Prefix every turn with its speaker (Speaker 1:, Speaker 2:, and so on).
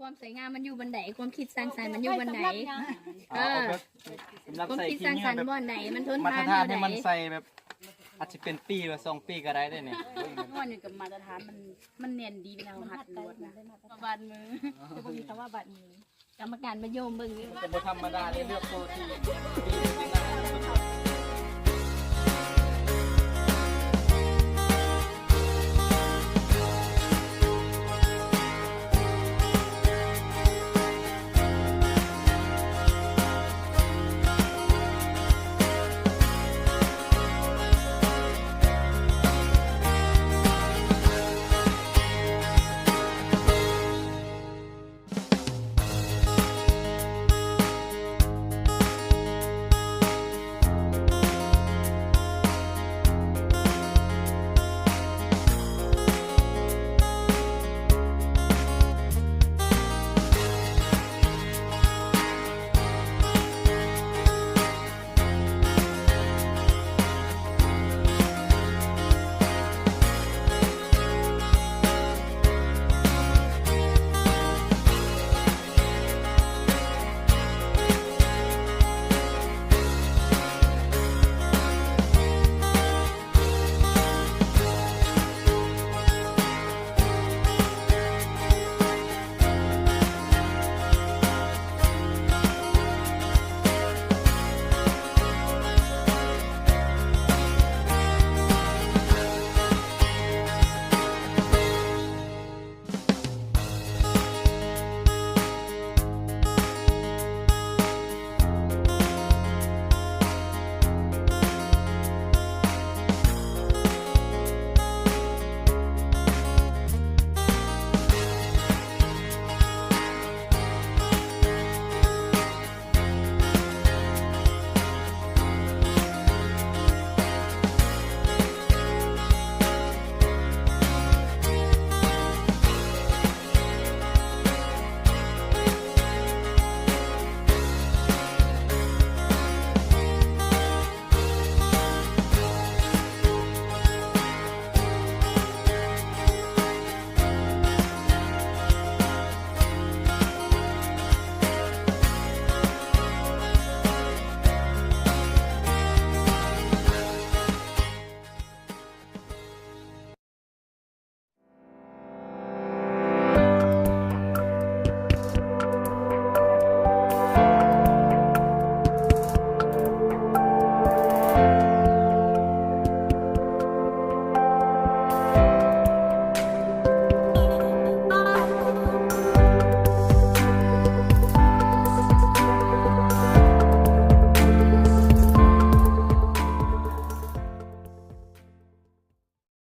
Speaker 1: ความสวยงามมันอยู่บันไดความคิดสร้างสรรค์มันอยู่บันได
Speaker 2: สำหรับ
Speaker 1: ความ
Speaker 2: ใส่
Speaker 1: คิด
Speaker 2: ขี้
Speaker 1: สร้าง
Speaker 2: เงี้
Speaker 1: สร
Speaker 2: ย
Speaker 1: รค์
Speaker 2: แบบ
Speaker 1: บ่อนไหนมันทน
Speaker 2: มาตร
Speaker 1: ทาน
Speaker 2: ฐาน
Speaker 1: เท่า
Speaker 2: ให้
Speaker 1: ไห
Speaker 2: มันใส่แบบอาจจะเป็นปีหรือ2 ปีก็ได้ได้เนี่ย
Speaker 3: ว่าอยู่กับมาตรฐานมันเนียนดีเป็นเอาหัดลวดนะบาดมือจะบ่มีคำว่าบาดมือก
Speaker 1: รรมการมาโยมเบิ่ง
Speaker 2: จะบ่ธรรมดาเลยเลือกตัวที่ดีที่สุด